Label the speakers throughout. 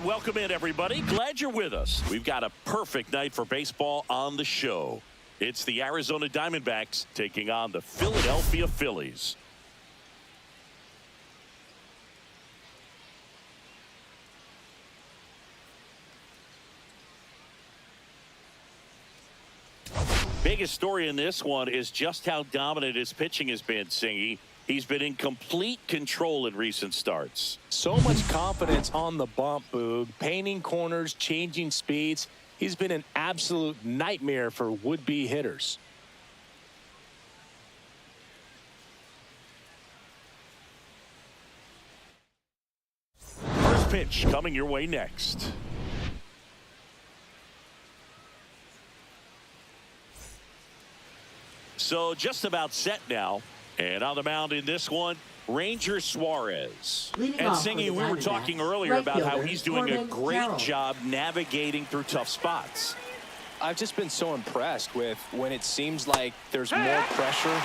Speaker 1: welcome in, everybody. Glad you're with us. We've got a perfect night for baseball on the show. It's the Arizona Diamondbacks taking on the Philadelphia Phillies. Biggest story in this one is just how dominant his pitching has been, Singy. He's been in complete control in recent starts.
Speaker 2: So much confidence on the bump, Boog. Painting corners, changing speeds. He's been an absolute nightmare for would-be hitters.
Speaker 1: First pitch coming your way next. So just about set now. And on the mound in this one, Ranger Suarez.
Speaker 3: Leading
Speaker 1: and
Speaker 3: off
Speaker 1: Singy,
Speaker 3: for the
Speaker 1: we were
Speaker 3: Diamondbacks,
Speaker 1: talking earlier
Speaker 3: right
Speaker 1: about how
Speaker 3: fielder,
Speaker 1: he's doing a
Speaker 3: Corbin
Speaker 1: great
Speaker 3: Carroll.
Speaker 1: job navigating through tough spots.
Speaker 2: I've just been so impressed with when it seems like there's more pressure,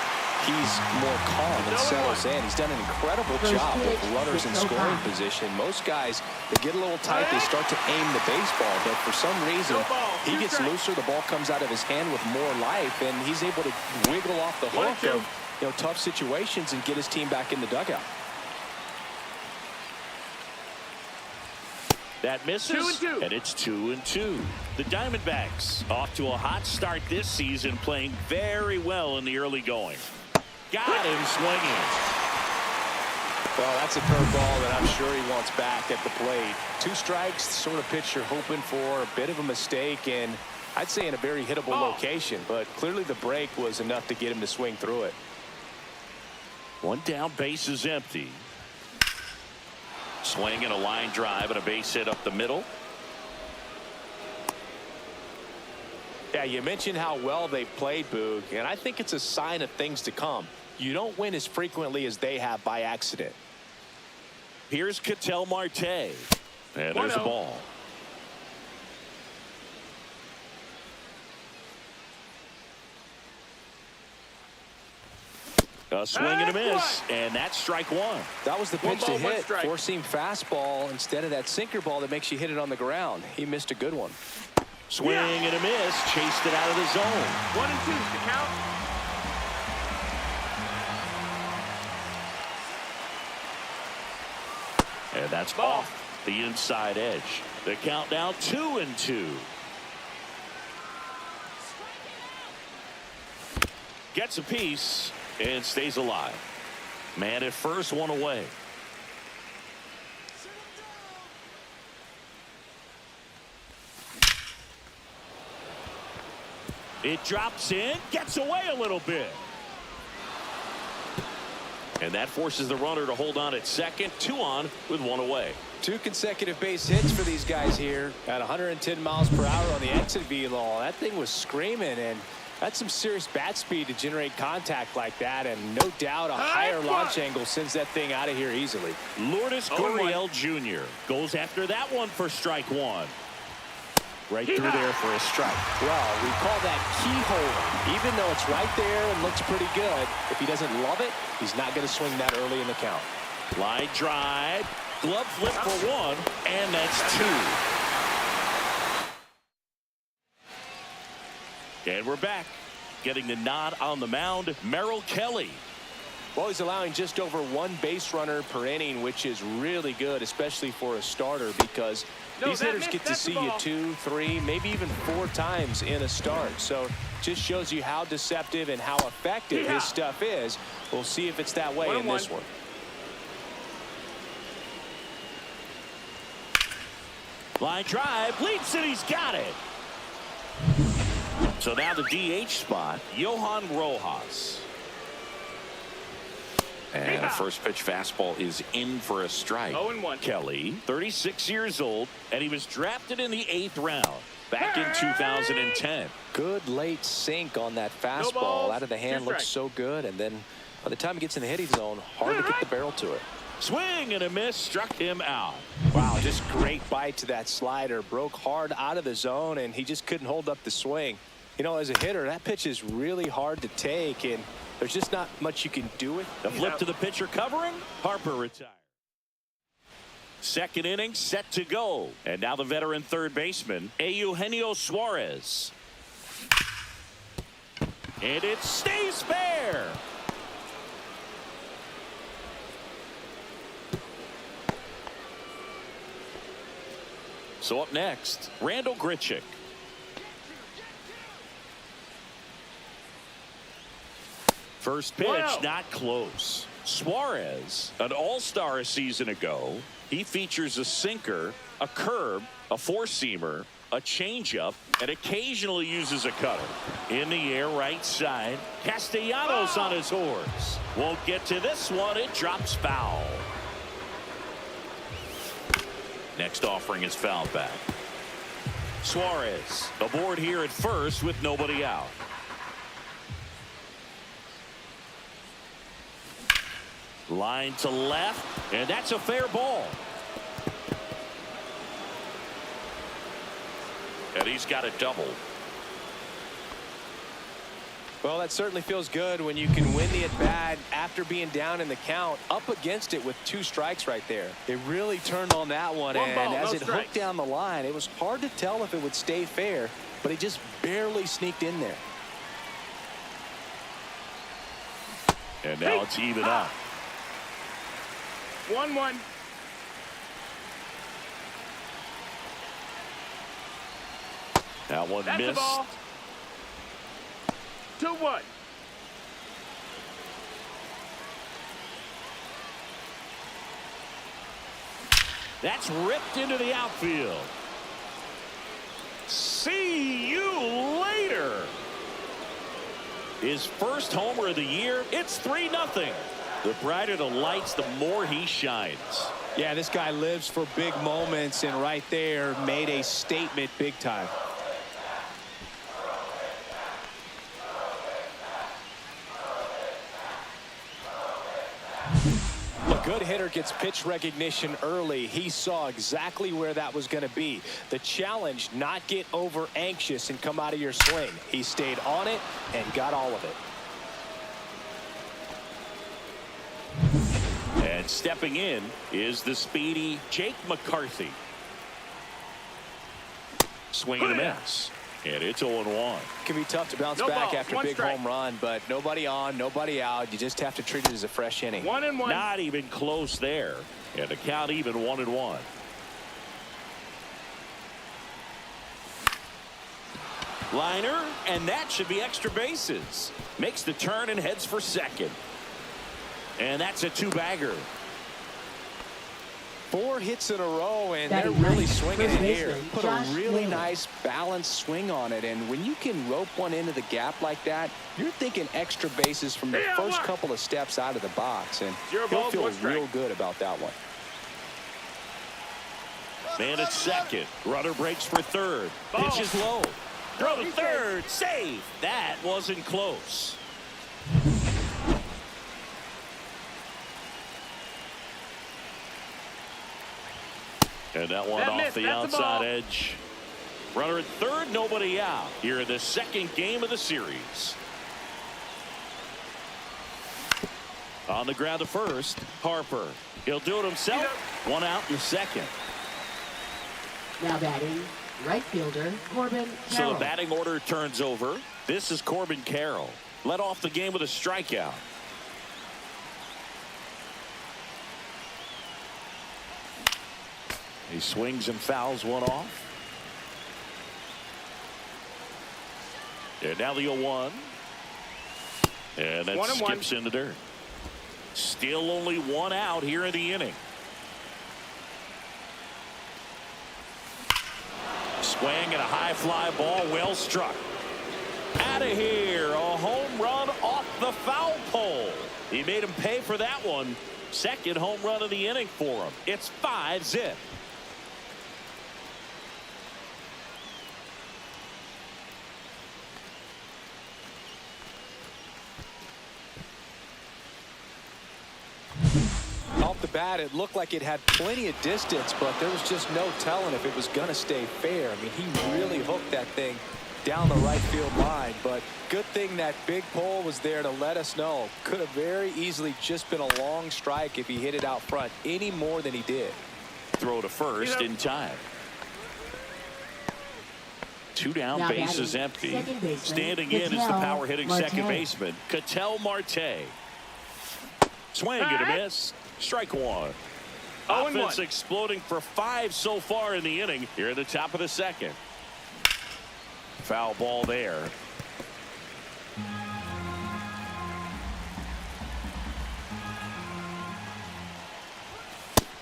Speaker 2: he's more calm and settles in. He's done an incredible job with runners in scoring position. Most guys, they get a little tight, they start to aim the baseball, but for some reason, he gets looser, the ball comes out of his hand with more life, and he's able to wiggle off the hook of tough situations and get his team back in the dugout.
Speaker 1: That misses, and it's 2-2. The Diamondbacks off to a hot start this season, playing very well in the early going. Got him swinging.
Speaker 2: Well, that's a curveball that I'm sure he wants back at the plate. 2 strikes, sort of pitch you're hoping for, a bit of a mistake, and I'd say in a very hittable location, but clearly the break was enough to get him to swing through it.
Speaker 1: One down, base is empty. Swing and a line drive and a base hit up the middle.
Speaker 2: Yeah, you mentioned how well they've played, Boog, and I think it's a sign of things to come. You don't win as frequently as they have by accident.
Speaker 1: Here's Ketel Marte. And there's the ball. A swing and a miss, and that's strike one.
Speaker 2: That was the pitch to hit, four-seam fastball instead of that sinker ball that makes you hit it on the ground. He missed a good one.
Speaker 1: Swing and a miss, chased it out of the zone.
Speaker 4: 1-2 to count.
Speaker 1: And that's off the inside edge. The count now 2-2. Gets a piece and stays alive. Man at first, one away. It drops in, gets away a little bit. And that forces the runner to hold on at second. 2 on with 1 away.
Speaker 2: 2 consecutive base hits for these guys here at 110 miles per hour on the exit velo. That thing was screaming, and that's some serious bat speed to generate contact like that, and no doubt a higher launch angle sends that thing out of here easily.
Speaker 1: Lourdes Gurriel Jr. goes after that one for strike 1. Right through there for a strike.
Speaker 2: Well, we call that keyhole. Even though it's right there and looks pretty good, if he doesn't love it, he's not going to swing that early in the count.
Speaker 1: Line drive, glove flip for 1, and that's 2. And we're back. Getting the nod on the mound, Merrill Kelly.
Speaker 2: Well, he's allowing just over 1 base runner per inning, which is really good, especially for a starter, because these hitters get to see you 2, 3, maybe even 4 times in a start. So just shows you how deceptive and how effective his stuff is. We'll see if it's that way in this one.
Speaker 1: Line drive, leaps it, he's got it. So now the DH spot, Johan Rojas. And the first pitch fastball is in for a strike.
Speaker 4: 0-1.
Speaker 1: Kelly, 36 years old, and he was drafted in the 8th round back in 2010.
Speaker 2: Good late sink on that fastball. Out of the hand looks so good, and then by the time he gets in the hitting zone, hard to get the barrel to it.
Speaker 1: Swing and a miss, struck him out.
Speaker 2: Wow, just great bite to that slider. Broke hard out of the zone, and he just couldn't hold up the swing. You know, as a hitter, that pitch is really hard to take, and there's just not much you can do with it.
Speaker 1: The flip to the pitcher covering. Harper retired. Second inning set to go. And now the veteran third baseman, Eugenio Suarez. And it stays fair. So up next, Randall Grichuk. First pitch, not close. Suarez, an all-star a season ago. He features a sinker, a curve, a four-seamer, a changeup, and occasionally uses a cutter. In the air, right side. Castellanos on his horse. Won't get to this one. It drops foul. Next offering is fouled back. Suarez aboard here at first with nobody out. Line to left, and that's a fair ball. And he's got a double.
Speaker 2: Well, that certainly feels good when you can win the at-bat after being down in the count, up against it with 2 strikes right there. They really turned on that one, and as it hooked down the line, it was hard to tell if it would stay fair, but he just barely sneaked in there.
Speaker 1: And now it's even up.
Speaker 3: 1-1.
Speaker 1: That one
Speaker 3: That's
Speaker 1: missed.
Speaker 3: The ball. 2-1.
Speaker 1: That's ripped into the outfield. See you later. His first homer of the year. It's 3-0. The brighter the lights, the more he shines.
Speaker 2: Yeah, this guy lives for big moments, and right there made a statement big time. A good hitter gets pitch recognition early. He saw exactly where that was going to be. The challenge, not get over anxious and come out of your swing. He stayed on it and got all of it.
Speaker 1: And stepping in is the speedy Jake McCarthy. Swing and a miss. And it's 0-1.
Speaker 2: It can be tough to bounce back after a big home run, but nobody on, nobody out. You just have to treat it as a fresh inning.
Speaker 3: 1-1.
Speaker 1: Not even close there. And the count even 1-1. Liner, and that should be extra bases. Makes the turn and heads for second. And that's a 2-bagger.
Speaker 2: 4 hits in a row, and they're really swinging it here. Put a really nice balanced swing on it, and when you can rope one into the gap like that, you're thinking extra bases from the first couple of steps out of the box, and he'll feel real good about that one.
Speaker 1: Man at second. Runner breaks for third. Pitch is low. Throw to third. Save. That wasn't close. And that one off the outside edge. Runner at third, nobody out here in the second game of the series. On the ground to first, Harper. He'll do it himself. 1 out in the second.
Speaker 4: Now batting, right fielder Corbin Carroll.
Speaker 1: So the batting order turns over. This is Corbin Carroll. Led off the game with a strikeout. He swings and fouls one off. And now the 0-1. And that skips into dirt. Still only 1 out here in the inning. Swing and a high fly ball, well struck. Out of here, a home run off the foul pole. He made him pay for that one. Second home run of the inning for him. It's 5-0.
Speaker 2: Off the bat, it looked like it had plenty of distance, but there was just no telling if it was going to stay fair. I mean, he really hooked that thing down the right field line, but good thing that big pole was there to let us know. Could have very easily just been a long strike if he hit it out front any more than he did.
Speaker 1: throw to first in time. 2 down,
Speaker 4: Now
Speaker 1: bases
Speaker 4: batting,
Speaker 1: empty. Standing in is the power hitting second baseman, Ketel Marte. Swing and a miss. Strike one. Offense exploding for 5 so far in the inning. Here at the top of the second. Foul ball there.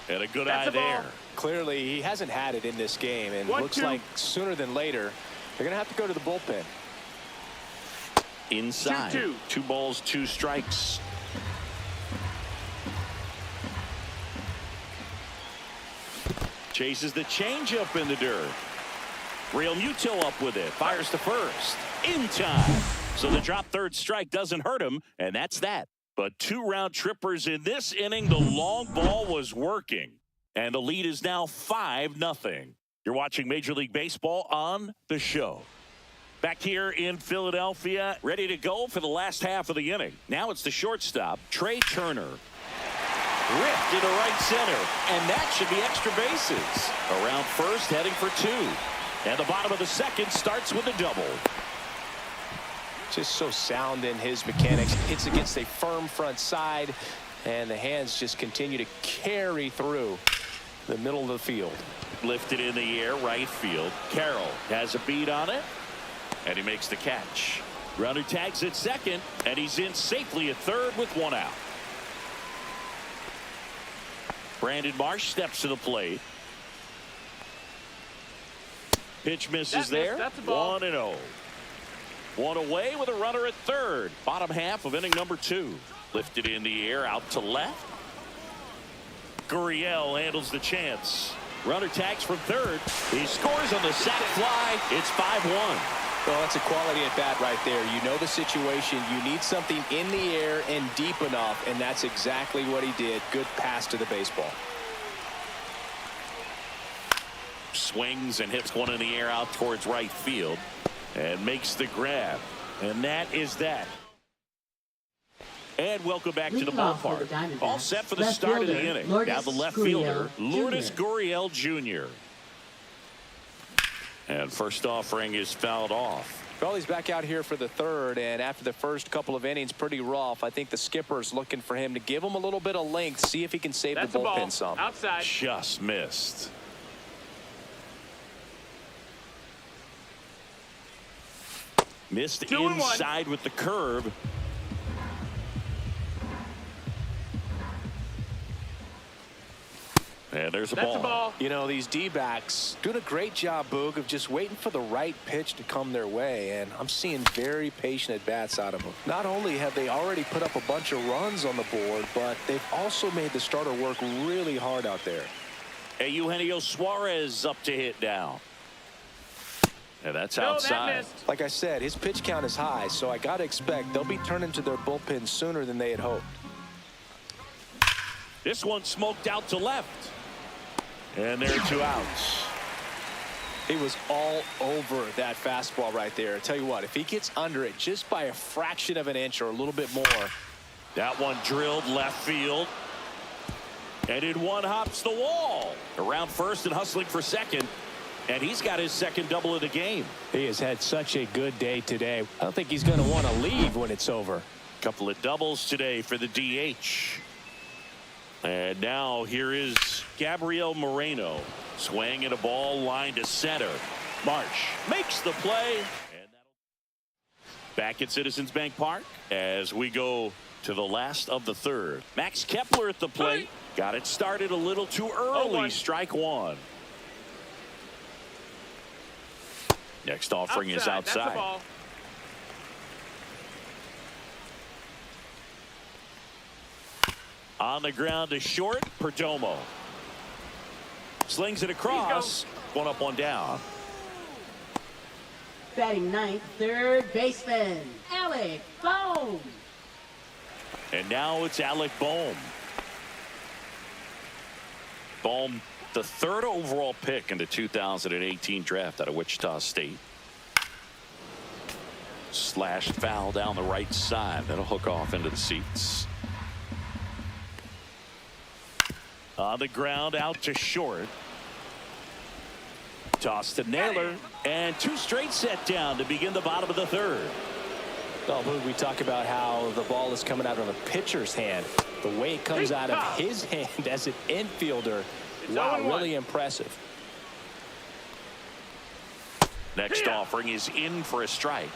Speaker 1: And a good eye there.
Speaker 2: Clearly, he hasn't had it in this game, and looks like sooner than later, they're going to have to go to the bullpen.
Speaker 1: Inside. 2 balls, 2 strikes. Chases the changeup in the dirt. Realmuto up with it. Fires to first. In time. So the drop third strike doesn't hurt him, and that's that. But 2 round trippers in this inning. The long ball was working. And the lead is now 5-0. You're watching Major League Baseball on the show. Back here in Philadelphia, ready to go for the last half of the inning. Now it's the shortstop, Trey Turner. Ripped into right center, and that should be extra bases. Around first, heading for 2. And the bottom of the second starts with a double.
Speaker 2: Just so sound in his mechanics. Hits against a firm front side, and the hands just continue to carry through the middle of the field.
Speaker 1: Lifted in the air, right field. Carroll has a beat on it, and he makes the catch. Runner tags at second, and he's in safely at third with 1 out. Brandon Marsh steps to the plate. Pitch misses there. 1-0. 1 away with a runner at third. Bottom half of inning number 2. Lifted in the air, out to left. Gurriel handles the chance. Runner tags from third. He scores on the sac fly. It's 5-1.
Speaker 2: Well, that's a quality at bat right there. You know the situation. You need something in the air and deep enough, and that's exactly what he did. Good pass to the baseball.
Speaker 1: Swings and hits one in the air out towards right field and makes the grab. And that is that. And welcome back to the ballpark. All set for the start of the inning. Now the left fielder, Lourdes Gurriel Jr. And first offering is fouled off.
Speaker 2: Well, he's back out here for the third, and after the first couple of innings, pretty rough. I think the skipper's looking for him to give him a little bit of length, see if he can save the bullpen some.
Speaker 3: Outside.
Speaker 1: Just missed. Missed inside with the curve. And there's a ball.
Speaker 2: You know, these D-backs doing a great job, Boog, of just waiting for the right pitch to come their way, and I'm seeing very patient at-bats out of them. Not only have they already put up a bunch of runs on the board, but they've also made the starter work really hard out there.
Speaker 1: Hey, Eugenio Suarez up to hit now. And that's outside.
Speaker 2: Like I said, his pitch count is high, so I got to expect they'll be turning to their bullpen sooner than they had hoped.
Speaker 1: This one smoked out to left. And there are 2 outs.
Speaker 2: He was all over that fastball right there. I tell you what, if he gets under it just by a fraction of an inch or a little bit more.
Speaker 1: That one drilled left field. And in one hops the wall. Around first and hustling for second. And he's got his second double of the game.
Speaker 2: He has had such a good day today. I don't think he's going to want to leave when it's over.
Speaker 1: Couple of doubles today for the DH. And now here is Gabriel Moreno. Swing and a ball line to center. Marsh makes the play. And back at Citizens Bank Park as we go to the last of the third. Max Kepler at the plate. Got it started a little too early. Strike 1. Next offering is outside. On the ground to short, Perdomo. Slings it across. 1 up, 1 down.
Speaker 4: Batting ninth, third baseman, Alec Bohm.
Speaker 1: And now it's Alec Bohm. Bohm, the 3rd overall pick in the 2018 draft out of Wichita State. Slashed foul down the right side. That'll hook off into the seats. On the ground, out to short. Toss to Naylor, and 2 straight set down to begin the bottom of the 3rd.
Speaker 2: Well, we talk about how the ball is coming out of the pitcher's hand. The way it comes out of his hand as an infielder, wow, really impressive.
Speaker 1: Next offering is in for a strike.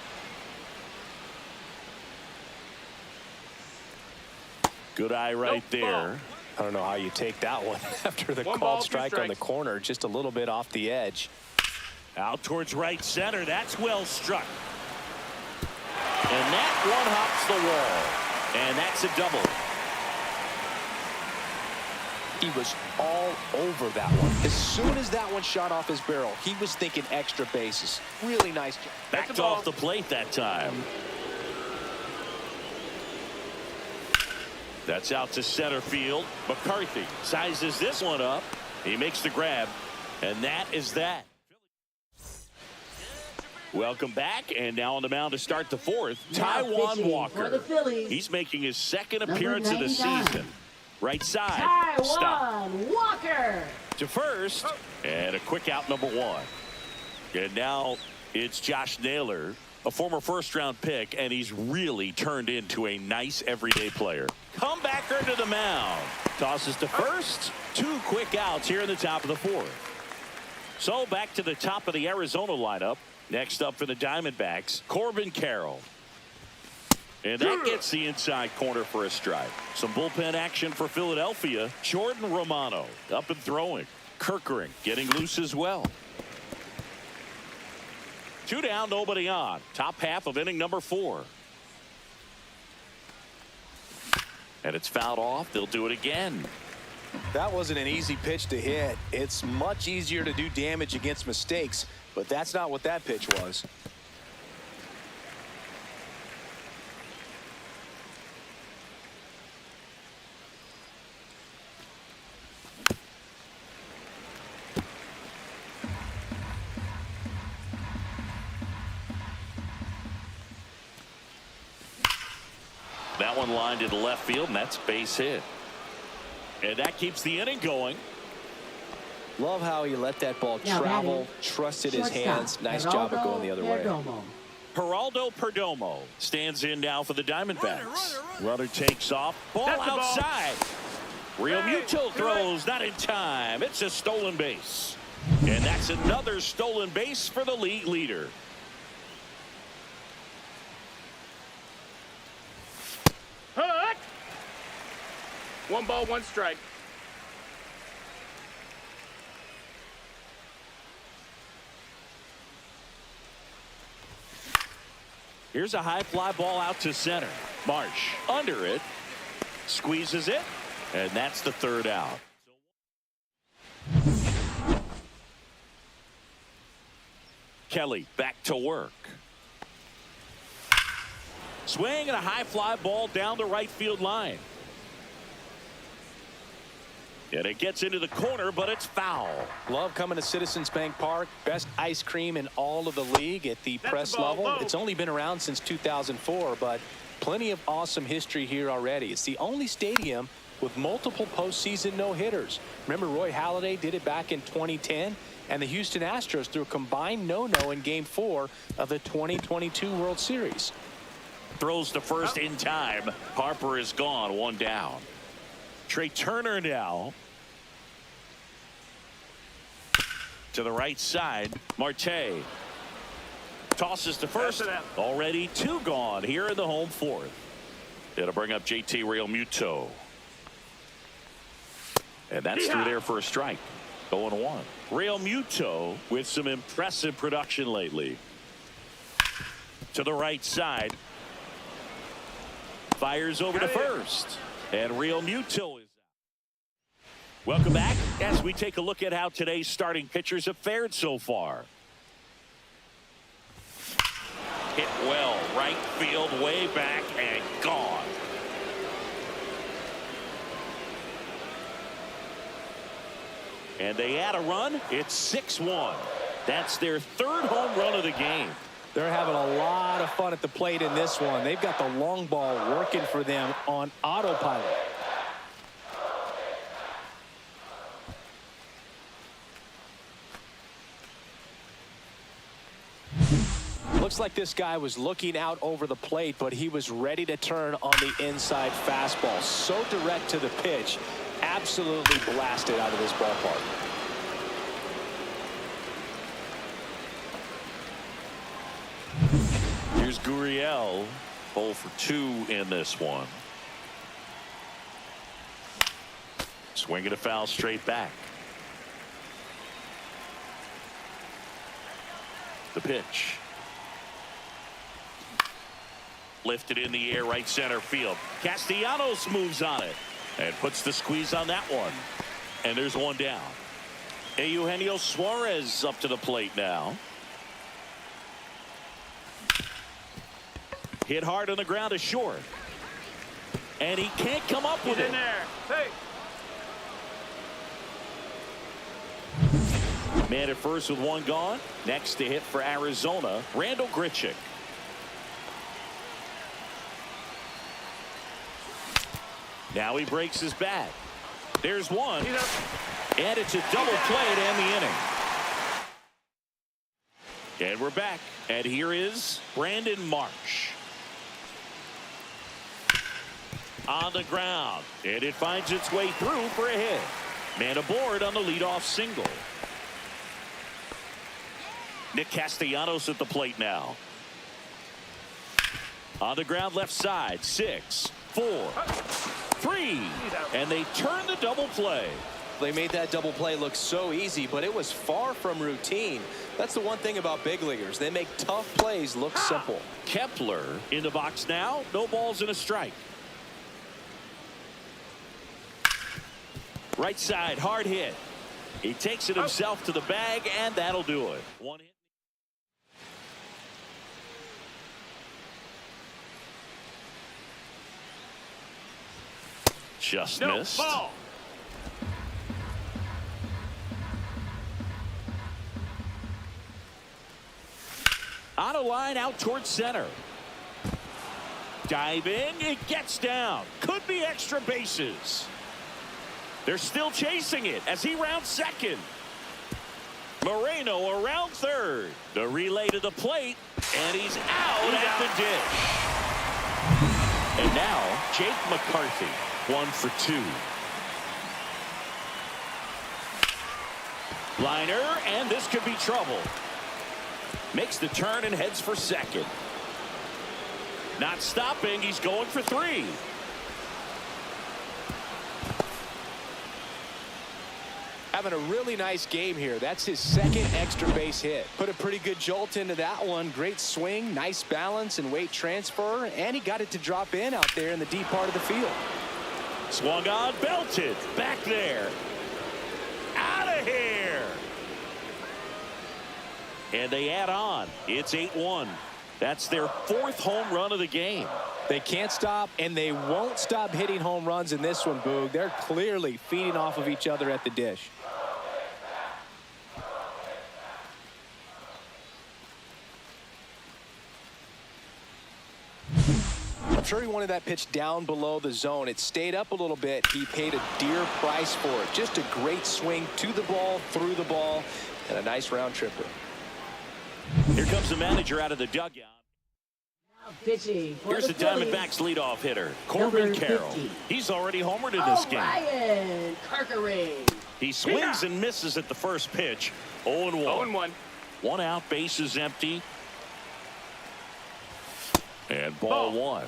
Speaker 1: Good eye right there.
Speaker 2: I don't know how you take that one after the called strike on the corner, just a little bit off the edge.
Speaker 1: Out towards right center. That's well struck. And that one hops the wall. And that's a double.
Speaker 2: He was all over that one. As soon as that one shot off his barrel, he was thinking extra bases. Really nice job.
Speaker 1: Backed off the plate that time. That's out to center field. McCarthy sizes this one up. He makes the grab. And that is that. Welcome back, and now on the mound to start the 4th, Taijuan Walker. He's making his 2nd appearance of the season. Right side.
Speaker 4: Taijuan Walker
Speaker 1: to first, and a quick out, number 1. And now it's Josh Naylor, a former 1st-round pick, and he's really turned into a nice everyday player. Comebacker to the mound. Tosses to first. 2 quick outs here in the top of the 4th. So back to the top of the Arizona lineup. Next up for the Diamondbacks, Corbin Carroll. And that gets the inside corner for a strike. Some bullpen action for Philadelphia. Jordan Romano up and throwing. Kirkering getting loose as well. 2 down, nobody on. Top half of inning number 4. And it's fouled off. They'll do it again.
Speaker 2: That wasn't an easy pitch to hit. It's much easier to do damage against mistakes, but that's not what that pitch was.
Speaker 1: That one lined into left field, and that's base hit. And that keeps the inning going.
Speaker 2: Love how he let that ball travel, trusted his hands. Nice job of going the other way.
Speaker 1: Geraldo Perdomo stands in now for the Diamondbacks. Runner takes off. Ball outside. Realmuto throws, not in time. It's a stolen base. And that's another stolen base for the league leader.
Speaker 3: Hut! 1 ball, 1 strike.
Speaker 1: Here's a high fly ball out to center. Marsh under it. Squeezes it. And that's the 3rd out. Kelly back to work. Swing and a high fly ball down the right field line. And it gets into the corner, but it's foul.
Speaker 2: Love coming to Citizens Bank Park. Best ice cream in all of the league at the press level. It's only been around since 2004, but plenty of awesome history here already. It's the only stadium with multiple postseason no-hitters. Remember, Roy Halladay did it back in 2010, and the Houston Astros threw a combined no-no in Game 4 of the 2022 World Series.
Speaker 1: Throws to first in time. Harper is gone, 1 down. Trey Turner now to the right side. Marte tosses to first. Already 2 gone here in the home 4th. It'll bring up JT Realmuto. And that's through there for a strike. 0-1. Realmuto with some impressive production lately. To the right side. Fires over to first. And Realmuto is out. Welcome back as we take a look at how today's starting pitchers have fared so far. Hit well, right field, way back, and gone. And they add a run. It's 6-1. That's their 3rd home run of the game.
Speaker 2: They're having a lot of fun at the plate in this one. They've got the long ball working for them on autopilot. Looks like this guy was looking out over the plate, but he was ready to turn on the inside fastball. So direct to the pitch. Absolutely blasted out of this ballpark.
Speaker 1: Here's Gurriel, 0 for 2 in this one. Swinging a foul straight back. The pitch. Lifted in the air, right center field. Castellanos moves on it and puts the squeeze on that one. And there's one down. Eugenio Suarez up to the plate now. Hit hard on the ground to short. And he can't come up with it.
Speaker 3: In there. Hey.
Speaker 1: Man at first with one gone. Next to hit for Arizona, Randall Grichuk. Now he breaks his bat. There's one. And it's a double play to end the inning. And we're back. And here is Brandon Marsh. On the ground. And it finds its way through for a hit. Man aboard on the leadoff single. Nick Castellanos at the plate now. On the ground left side. 6, 4, 3. And they turn the double play.
Speaker 2: They made that double play look so easy, but it was far from routine. That's the one thing about big leaguers. They make tough plays look simple.
Speaker 1: Kepler in the box now. No balls and a strike. Right side, hard hit. He takes it himself to the bag, and that'll do it. One hit. Just missed.
Speaker 3: Ball.
Speaker 1: On a line out towards center. Diving, it gets down. Could be extra bases. They're still chasing it as he rounds second. Moreno around third. The relay to the plate, and he's out at the dish. And now Jake McCarthy, 1 for 2. Liner, and this could be trouble. Makes the turn and heads for second. Not stopping, he's going for 3.
Speaker 2: Having a really nice game here. That's his second extra base hit. Put a pretty good jolt into that one. Great swing, nice balance and weight transfer, and he got it to drop in out there in the deep part of the field.
Speaker 1: Swung on, belted, back there. Out of here. And they add on. It's 8-1. That's their 4th home run of the game.
Speaker 2: They can't stop, and they won't stop hitting home runs in this one, Boog. They're clearly feeding off of each other at the dish. I'm sure he wanted that pitch down below the zone. It stayed up a little bit. He paid a dear price for it. Just a great swing to the ball, through the ball, and a nice round tripper.
Speaker 1: Here comes the manager out of the dugout.
Speaker 4: Now pitching for
Speaker 1: Here's the
Speaker 4: Phillies,
Speaker 1: Diamondbacks leadoff hitter, Corbin
Speaker 4: number
Speaker 1: Carroll.
Speaker 4: 50.
Speaker 1: He's already homered in this game.
Speaker 4: Ryan Carkery.
Speaker 1: He swings and misses at the first pitch. 0-1.
Speaker 3: 0-1.
Speaker 1: 1 out, bases empty. And ball 1.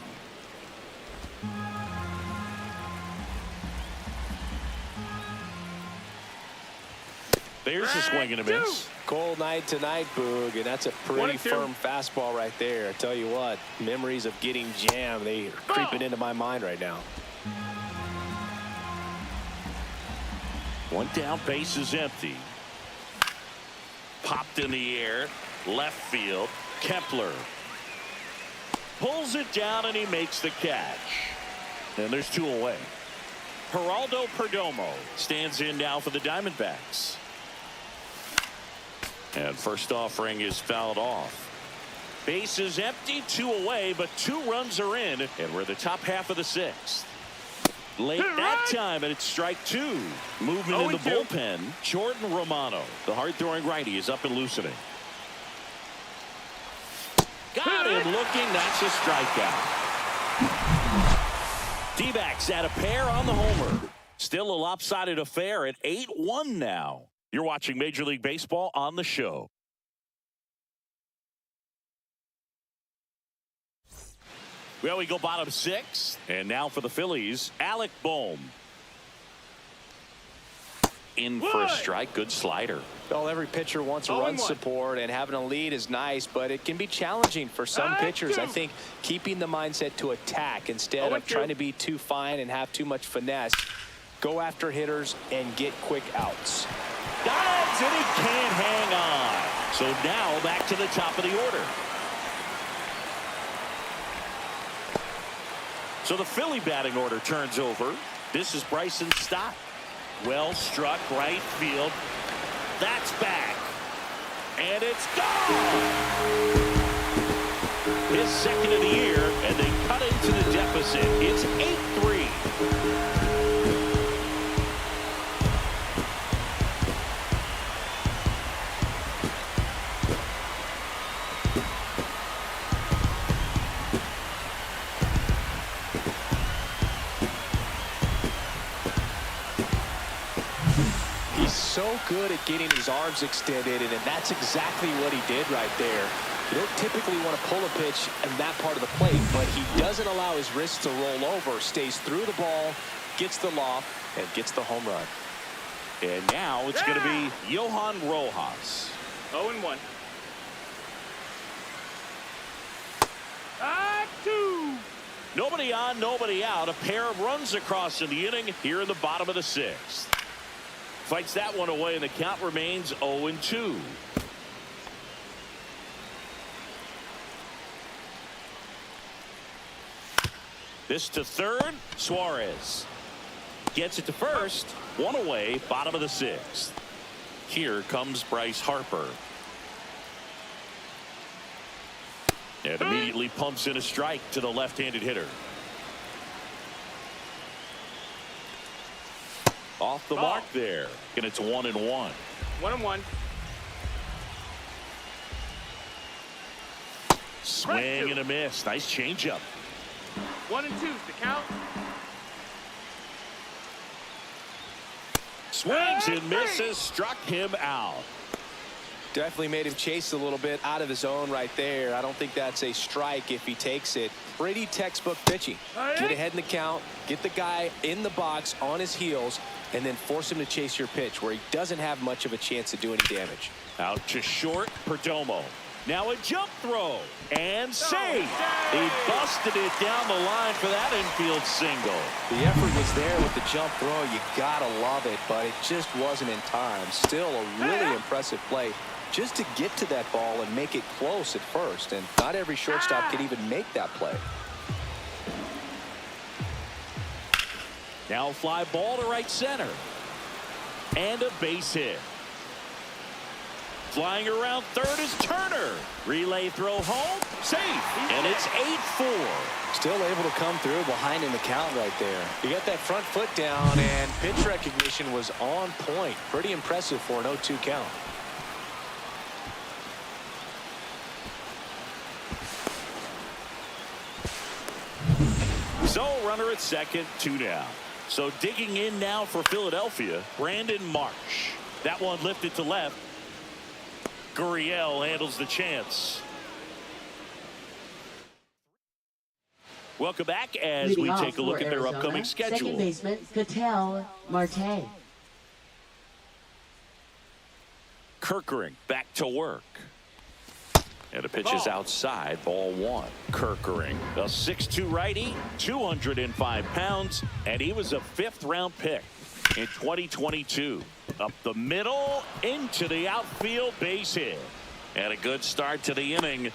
Speaker 1: There's a swing and a miss.
Speaker 2: Cold night tonight, Boog, and that's a pretty
Speaker 3: 1-2.
Speaker 2: firm fastball right there. I tell you what, memories of getting jammed, they are creeping into my mind right now.
Speaker 1: 1 down, bases empty. Popped in the air, left field. Kepler pulls it down, and he makes the catch. And there's 2 away. Geraldo Perdomo stands in now for the Diamondbacks. And first offering is fouled off. Bases empty, 2 away, but 2 runs are in, and we're the top half of the 6th. Late that time, and it's strike 2. Movement in the bullpen. Jordan Romano, the hard-throwing righty, is up and loosening. Got him looking. That's a strikeout. D-backs at a pair on the homer. Still a lopsided affair at 8-1 now. You're watching Major League Baseball on the show. Well, we go bottom 6. And now for the Phillies, Alec Bohm. In for a strike. Good slider.
Speaker 2: Well, every pitcher wants a run support, and having a lead is nice, but it can be challenging for some pitchers. I think keeping the mindset to attack instead of trying to be too fine and have too much finesse. Go after hitters and get quick outs.
Speaker 1: Dives, and he can't hang on. So now back to the top of the order. So the Philly batting order turns over. This is Bryson Stott. Well struck right field. That's back. And it's gone. His second of the year, and they cut into the deficit. It's 8-3.
Speaker 2: So good at getting his arms extended, and that's exactly what he did right there. You don't typically want to pull a pitch in that part of the plate, but he doesn't allow his wrists to roll over, stays through the ball, gets the loft, and gets the home run.
Speaker 1: And now it's going to be Johan Rojas.
Speaker 3: 0-1. 2.
Speaker 1: Nobody on, nobody out. A pair of runs across in the inning here in the bottom of the 6th. Fights that one away, and the count remains 0-2. This to third. Suarez gets it to first. One away, bottom of the 6th. Here comes Bryce Harper. And immediately pumps in a strike to the left-handed hitter. Off the mark there. And it's 1-1.
Speaker 3: 1-1.
Speaker 1: Swing and a miss. Nice changeup.
Speaker 3: 1-2 the count.
Speaker 1: Swings and misses. Struck him out.
Speaker 2: Definitely made him chase a little bit out of his zone right there. I don't think that's a strike if he takes it. Pretty textbook pitching. Get ahead in the count, get the guy in the box on his heels, and then force him to chase your pitch where he doesn't have much of a chance to do any damage.
Speaker 1: Out to short, Perdomo. Now a jump throw and save. He busted it down the line for that infield single.
Speaker 2: The effort was there with the jump throw. You gotta love it, but it just wasn't in time. Still a really impressive play just to get to that ball and make it close at first, and not every shortstop can even make that play.
Speaker 1: Now fly ball to right center. And a base hit. Flying around third is Turner. Relay throw home. Safe. And it's 8-4.
Speaker 2: Still able to come through behind in the count right there. You got that front foot down, and pitch recognition was on point. Pretty impressive for an 0-2 count.
Speaker 1: So runner at second, 2 down. So digging in now for Philadelphia, Brandon Marsh. That one lifted to left. Gurriel handles the chance. Welcome back as we take a look at their upcoming schedule.
Speaker 4: Second baseman, Ketel Marte.
Speaker 1: Kerkering back to work. And the pitch is outside, ball 1. Kerkering, a 6'2 righty, 205 pounds, and he was a 5th-round pick in 2022. Up the middle, into the outfield, base hit. And a good start to the inning.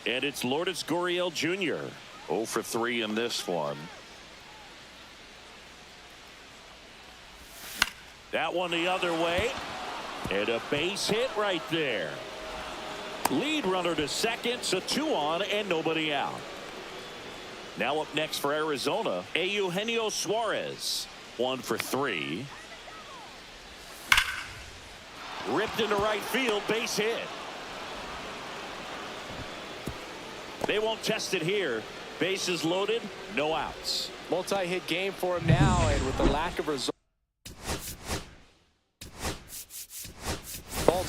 Speaker 1: And it's Lourdes Gurriel Jr. 0 for 3 in this one. That one the other way. And a base hit right there. Lead runner to second, so 2 on and nobody out. Now up next for Arizona, Eugenio Suarez. 1 for 3. Ripped into right field, base hit. They won't test it here. Bases loaded, no outs.
Speaker 2: Multi-hit game for him now, and with the lack of results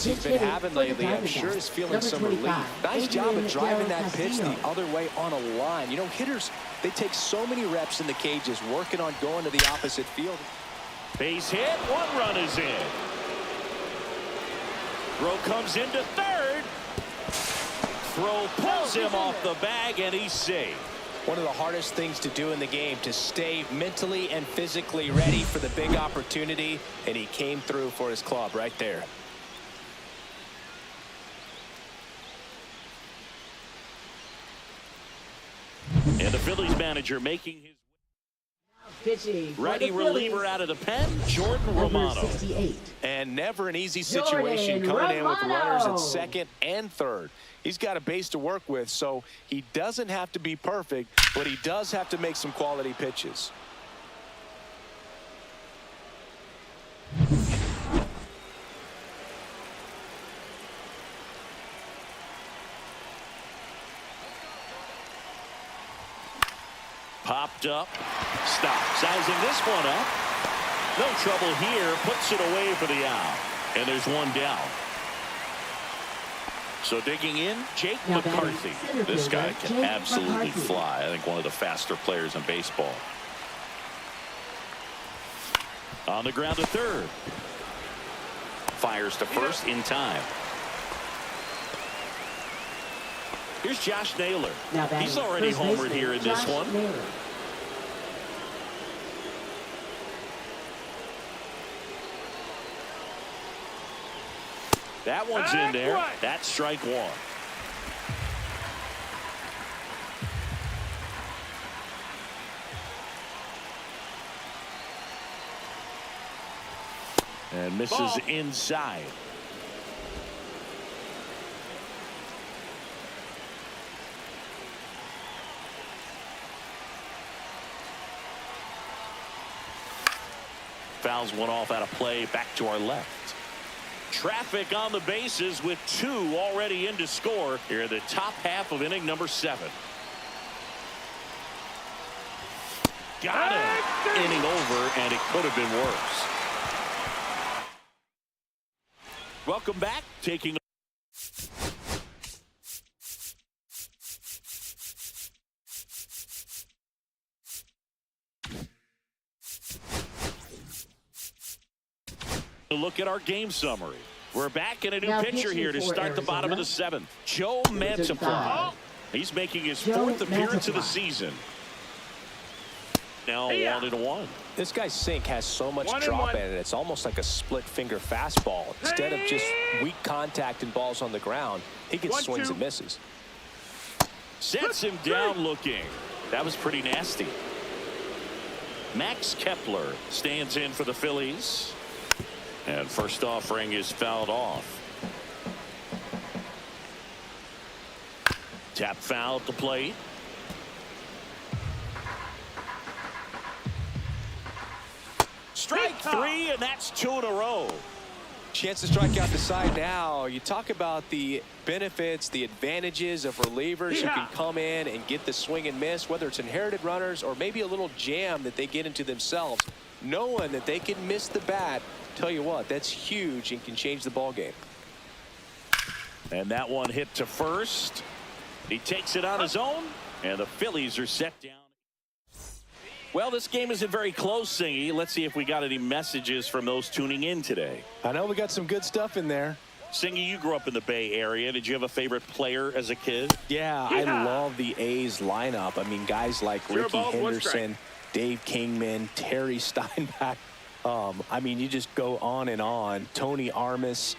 Speaker 2: he's been having lately, I'm sure he's feeling some relief. Nice job of driving that pitch the other way on a line. You know, hitters, they take so many reps in the cages working on going to the opposite field.
Speaker 1: Base hit, 1 run is in. Throw comes into third. Throw pulls him off the bag, and he's safe.
Speaker 2: One of the hardest things to do in the game, to stay mentally and physically ready for the big opportunity, and he came through for his club right there.
Speaker 1: And the Phillies manager making his
Speaker 4: Pitching
Speaker 1: righty reliever out of the pen, Jordan Romano.
Speaker 4: 68.
Speaker 2: And never an easy situation coming in with runners at second and third. He's got a base to work with, so he doesn't have to be perfect, but he does have to make some quality pitches.
Speaker 1: Popped up, stop, sizing this one up. No trouble here, puts it away for the out. And there's one down. So digging in, Jake McCarthy. This guy can absolutely fly. I think one of the faster players in baseball. On the ground to third. Fires to first in time. Here's Josh Naylor. He's already homered here in this one. That one's in there. That's strike 1. And misses inside. Fouls one off out of play, back to our left. Traffic on the bases with 2 already in to score here in the top half of inning number 7. Got it. Inning over, and it could have been worse. Welcome back. Taking a look at our game summary. We're back in a new pitcher here to start the bottom of the 7th. Joe Mantiply. He's making his 4th appearance of the season. Now 1-1.
Speaker 2: This guy's sink has so much drop in it. It's almost like a split finger fastball. Instead of just weak contact and balls on the ground, he gets swings and misses.
Speaker 1: Sets him down looking. That was pretty nasty. Max Kepler stands in for the Phillies. And first offering is fouled off. Tap foul at the plate. Strike 3, and that's 2 in a row.
Speaker 2: Chance to strike out the side now. You talk about the benefits, the advantages of relievers who can come in and get the swing and miss, whether it's inherited runners or maybe a little jam that they get into themselves. Knowing that they can miss the bat, tell you what, that's huge and can change the ball game.
Speaker 1: And that one hit to first. He takes it on his own, and the Phillies are set down. Well, this game isn't very close, Singy. Let's see if we got any messages from those tuning in today.
Speaker 2: I know we got some good stuff in there.
Speaker 1: Singy, you grew up in the Bay Area. Did you have a favorite player as a kid?
Speaker 2: Yeah, I love the A's lineup. I mean, guys like Ricky Henderson, Dave Kingman, Terry Steinbach. I mean, you just go on and on. Tony Armas.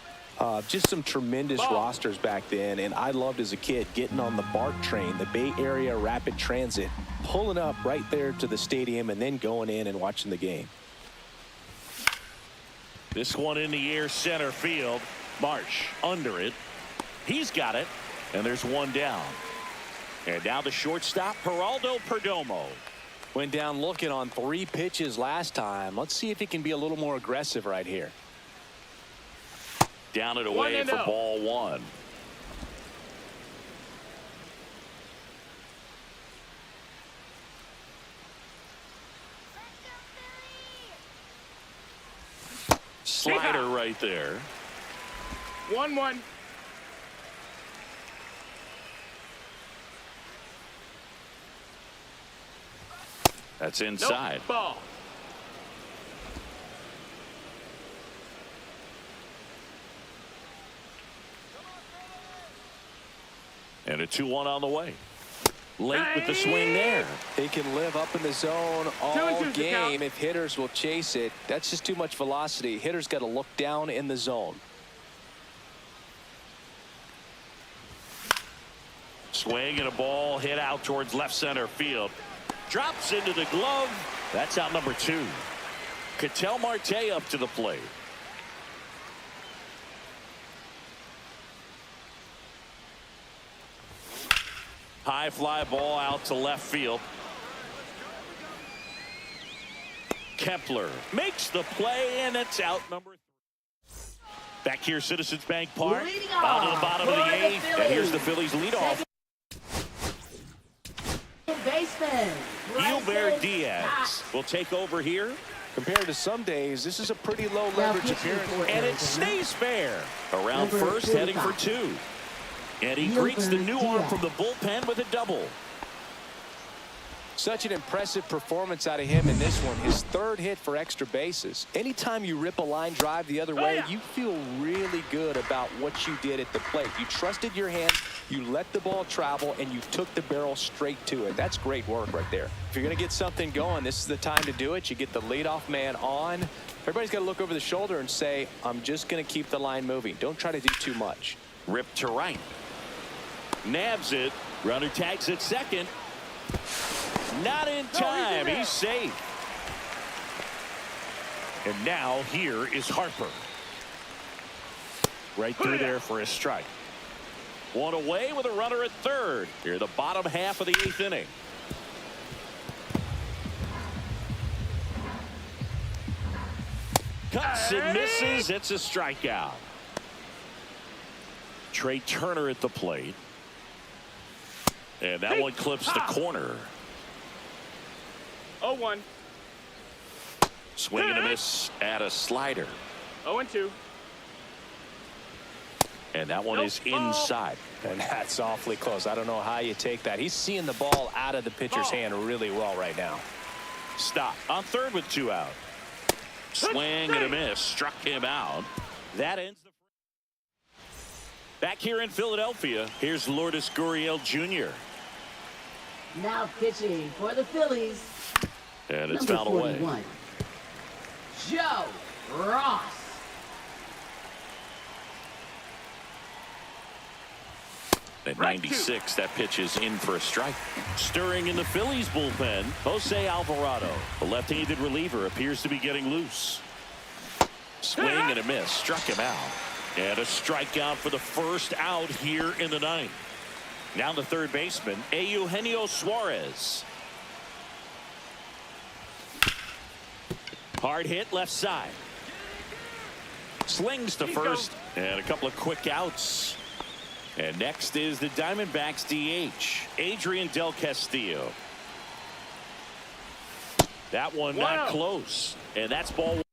Speaker 2: Just some tremendous rosters back then, and I loved as a kid getting on the BART train, the Bay Area Rapid Transit, pulling up right there to the stadium and then going in and watching the game.
Speaker 1: This one in the air, center field. Marsh under it. He's got it, and there's one down. And now the shortstop, Geraldo Perdomo.
Speaker 2: Went down looking on 3 pitches last time. Let's see if he can be a little more aggressive right here.
Speaker 1: Down and away for ball 1. slider right there.
Speaker 3: 1-1.
Speaker 1: That's inside.
Speaker 3: Nope. Ball.
Speaker 1: And a 2-1 on the way. Late with the swing there.
Speaker 2: He can live up in the zone all game if hitters will chase it. That's just too much velocity. Hitters got to look down in the zone.
Speaker 1: Swing and a ball hit out towards left center field. Drops into the glove. That's out number 2. Ketel Marte up to the plate. High fly ball out to left field. Kepler makes the play, and it's out number 3. Back here, Citizens Bank Park. Down to the bottom of the 8th, and here's the Phillies leadoff.
Speaker 4: Baseman
Speaker 1: Gilbert Diaz will take over here.
Speaker 2: Compared to some days, this is a pretty low leverage appearance.
Speaker 1: And it stays fair. Around first, heading for 2. And he greets the new arm from the bullpen with a double.
Speaker 2: Such an impressive performance out of him in this one. His 3rd hit for extra bases. Anytime you rip a line drive the other way, you feel really good about what you did at the plate. You trusted your hand, you let the ball travel, and you took the barrel straight to it. That's great work right there. If you're going to get something going, this is the time to do it. You get the leadoff man on. Everybody's got to look over the shoulder and say, I'm just going to keep the line moving. Don't try to do too much.
Speaker 1: Rip to right. Nabs it. Runner tags at second. Not in time. He's safe. And now here is Harper. Right through there for a strike. One away with a runner at 3rd. Here the bottom half of the 8th inning. Cuts and misses. It's a strikeout. Trey Turner at the plate. And that one clips the corner.
Speaker 3: 0-1.
Speaker 1: Swing and a miss at a slider.
Speaker 3: 0-2.
Speaker 1: And that one is inside.
Speaker 2: And that's awfully close. I don't know how you take that. He's seeing the ball out of the pitcher's hand really well right now.
Speaker 1: Stop on 3rd with 2 out. Swing and a miss. Struck him out. That ends the. Back here in Philadelphia, here's Lourdes Gurriel Jr.
Speaker 4: Now pitching for the Phillies.
Speaker 1: And it's
Speaker 4: Number
Speaker 1: fouled away.
Speaker 4: 41, Joe Ross.
Speaker 1: At 96, that pitch is in for a strike. Stirring in the Phillies bullpen, Jose Alvarado. The left-handed reliever appears to be getting loose. Swing and a miss. Struck him out. And a strikeout for the first out here in the 9th. Now the 3rd baseman, Eugenio Suarez. Hard hit left side. Slings to first. And a couple of quick outs. And next is the Diamondbacks DH, Adrian Del Castillo. That one not close. And that's ball 1.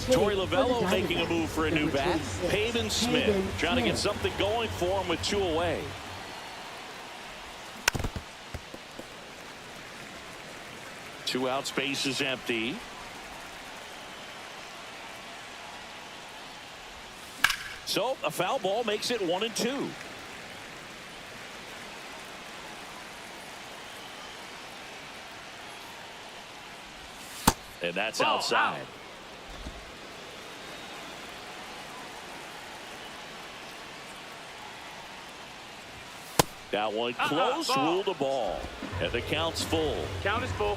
Speaker 1: Torey Lovullo making a move for a new bat. Pavin Smith trying to get something going for him with 2 away. Two out, space is empty. So a foul ball makes it 1-2. And that's outside. That one close, ruled a ball. And the count's full.
Speaker 3: Count is full.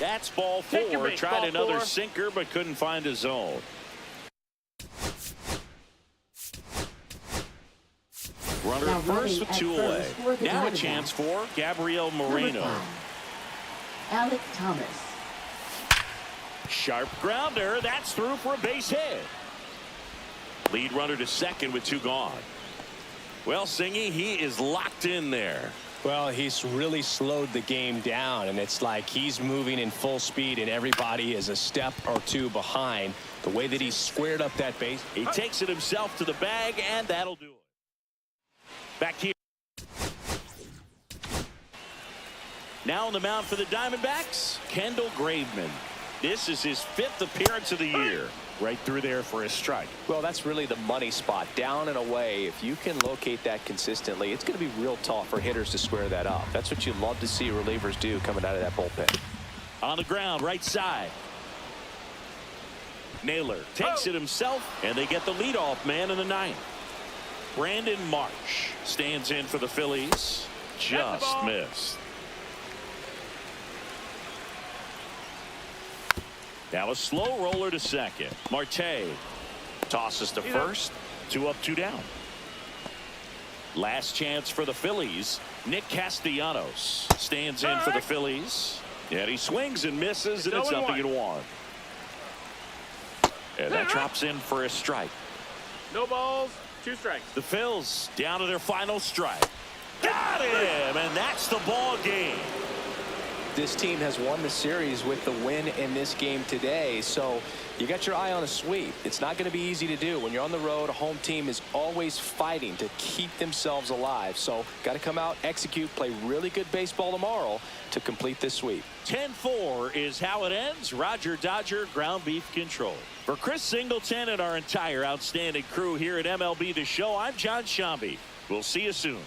Speaker 1: That's ball 4. Tried another sinker, but couldn't find a zone. Runner at first with 2 away. Now a chance for Gabriel Moreno.
Speaker 4: Alec Thomas.
Speaker 1: Sharp grounder. That's through for a base hit. Lead runner to second with 2 gone. Well, Singy, he is locked in there.
Speaker 2: Well, he's really slowed the game down, and it's like he's moving in full speed, and everybody is a step or two behind. The way that he squared up that base.
Speaker 1: He takes it himself to the bag, and that'll do it. Back here. Now on the mound for the Diamondbacks, Kendall Graveman. This is his 5th appearance of the year. Right through there for a strike.
Speaker 2: Well, that's really the money spot, down and away. If you can locate that consistently, it's going to be real tough for hitters to square that up. That's what you love to see relievers do coming out of that bullpen.
Speaker 1: On the ground, right side. Naylor takes it himself, and they get the leadoff man in the 9th. Brandon Marsh stands in for the Phillies. Just missed. Now a slow roller to second. Marte tosses to first. 2 up, 2 down. Last chance for the Phillies. Nick Castellanos stands in for the Phillies. And he swings and misses, and it's 0-1. And that drops in for a strike.
Speaker 3: No balls, 2 strikes.
Speaker 1: The Phils down to their final strike. Got him, and that's the ball game.
Speaker 2: This team has won the series with the win in this game today, so you got your eye on a sweep. It's not going to be easy to do. When you're on the road, a home team is always fighting to keep themselves alive. So got to come out, execute, play really good baseball tomorrow to complete this sweep.
Speaker 1: 10-4 is how it ends. Roger Dodger, ground beef control. For Chris Singleton and our entire outstanding crew here at MLB The Show, I'm John Shambi. We'll see you soon.